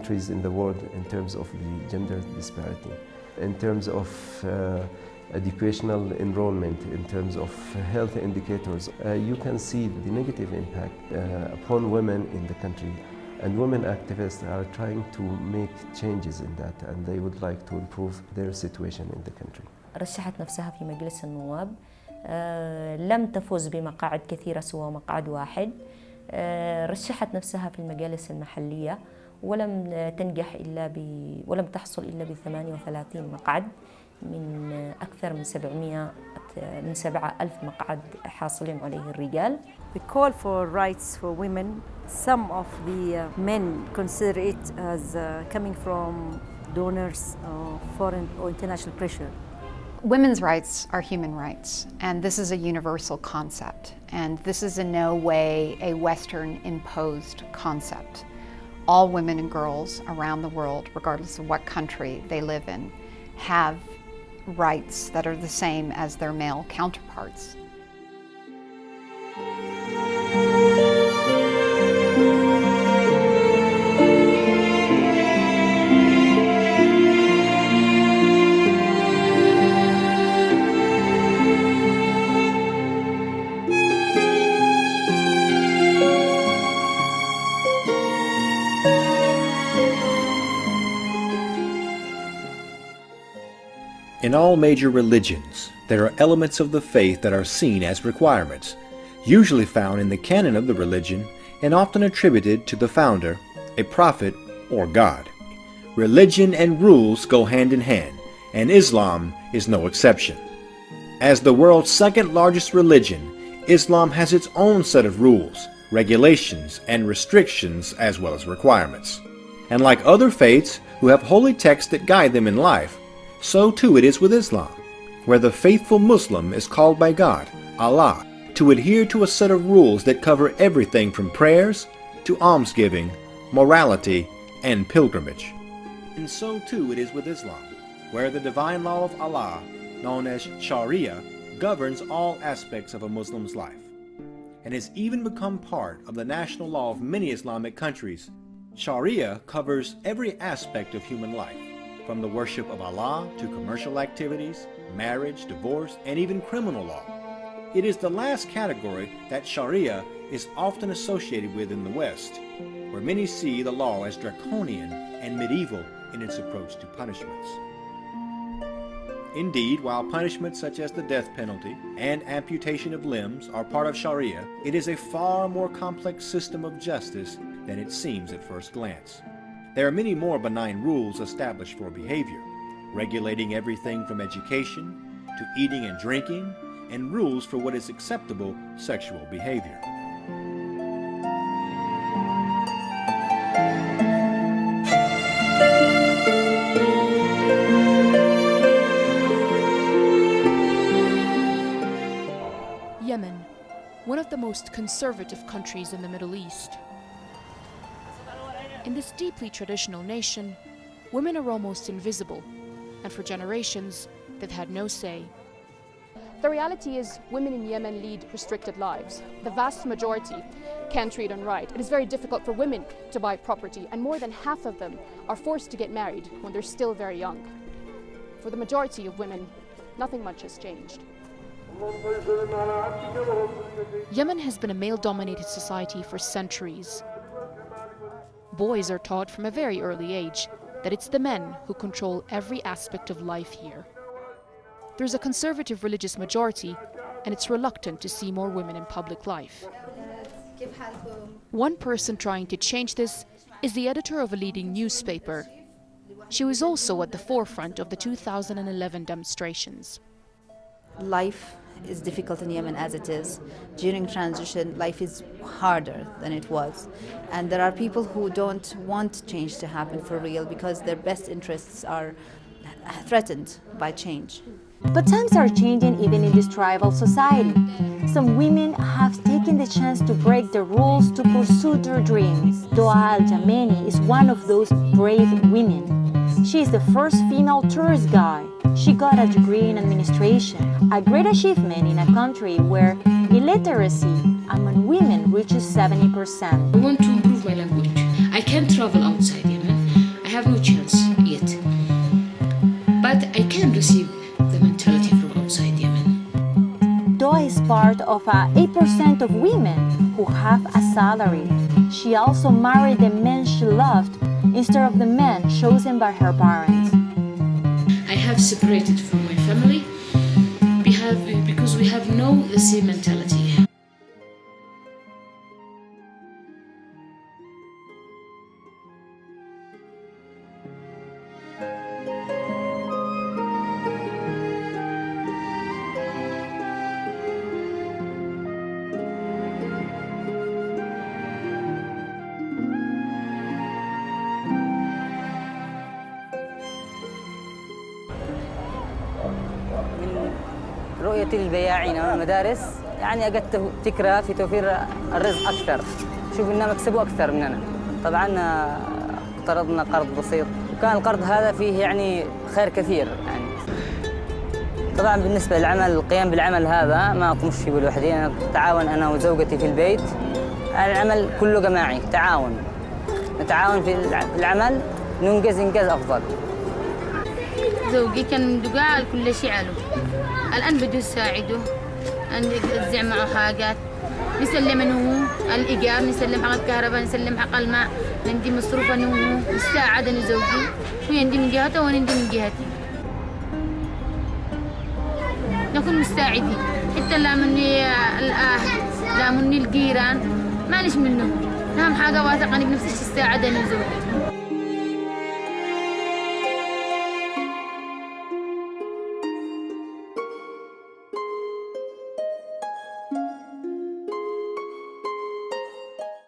countries in the world in terms of the gender disparity, in terms of educational enrollment, in terms of health indicators. You can see the negative impact upon women in the country. And women activists are trying to make changes in that, and they would like to improve their situation in the country. رشحت نفسها في مجلس النواب، لم تفز بمقاعد كثيرة سوى مقعد واحد. رشحت نفسها في المجالس المحلية ولم تنجح ولم تحصل إلا ب38 مقعد من أكثر من 7,000 مقعد حاصلين عليه الرجال. We call for rights for women. Some of the men consider it as coming from donors or foreign or international pressure. Women's rights are human rights, and this is a universal concept, and this is in no way a Western imposed concept. All women and girls around the world, regardless of what country they live in, have rights that are the same as their male counterparts. In all major religions, there are elements of the faith that are seen as requirements, usually found in the canon of the religion and often attributed to the founder, a prophet, or God. Religion and rules go hand in hand, and Islam is no exception. As the world's second largest religion, Islam has its own set of rules, regulations, and restrictions as well as requirements. And like other faiths who have holy texts that guide them in life, so too it is with Islam, where the faithful Muslim is called by God, Allah, to adhere to a set of rules that cover everything from prayers to almsgiving, morality, and pilgrimage. And so too it is with Islam, where the divine law of Allah, known as Sharia, governs all aspects of a Muslim's life, and has even become part of the national law of many Islamic countries. Sharia covers every aspect of human life, from the worship of Allah to commercial activities, marriage, divorce, and even criminal law. It is the last category that Sharia is often associated with in the West, where many see the law as draconian and medieval in its approach to punishments. Indeed, while punishments such as the death penalty and amputation of limbs are part of Sharia, it is a far more complex system of justice than it seems at first glance. There are many more benign rules established for behavior, regulating everything from education to eating and drinking, and rules for what is acceptable sexual behavior. Yemen, one of the most conservative countries in the Middle East. In this deeply traditional nation, women are almost invisible, and for generations, they've had no say. The reality is women in Yemen lead restricted lives. The vast majority can't read and write. It is very difficult for women to buy property, and more than half of them are forced to get married when they're still very young. For the majority of women, nothing much has changed. Yemen has been a male-dominated society for centuries. Boys are taught from a very early age that it's the men who control every aspect of life here. There's a conservative religious majority, and it's reluctant to see more women in public life. One person trying to change this is the editor of a leading newspaper. She was also at the forefront of the 2011 demonstrations. Life is difficult in Yemen as it is. During transition, life is harder than it was. And there are people who don't want change to happen for real because their best interests are threatened by change. But times are changing even in this tribal society. Some women have taken the chance to break the rules to pursue their dreams. Doa Al-Yemeni is one of those brave women. She is the first female tourist guide. She got a degree in administration, a great achievement in a country where illiteracy women reaches 70%. I want to improve my language. I can't travel outside Yemen. of 8% of women who have a salary. She also married the men she loved instead of the men chosen by her parents. I have separated from my family because we have no the same mentality. رؤية البياعين أو المدارس يعني أجدت فكرة في توفير الرزق أكثر. شوف إنهم يكسبوا أكثر مننا. طبعاً اقترضنا قرض بسيط وكان القرض هذا فيه يعني خير كثير يعني. طبعاً بالنسبة للعمل القيام بالعمل هذا ما أقومش فيه لوحدي، أنا أتعاون أنا وزوجتي في البيت. العمل كله جماعي، تعاون. نتعاون في العمل ننجز إنجاز أفضل. زوجي كان من دقاء كل شيء له. الآن بده يساعده أن يوزع معه حاجات، نسلم منه الإيجار، نسلم حق الكهرباء، نسلم حق الماء، ندي مصروفا منه، يساعدني زوجي، هو يندي من جهته وأنا ندي من جهتي. نكون مساعدين، حتى لا مني الأهل، لا مني الجيران، ماليش منهم. أهم حاجة واثقة أني بنفسي تساعدني زوجي.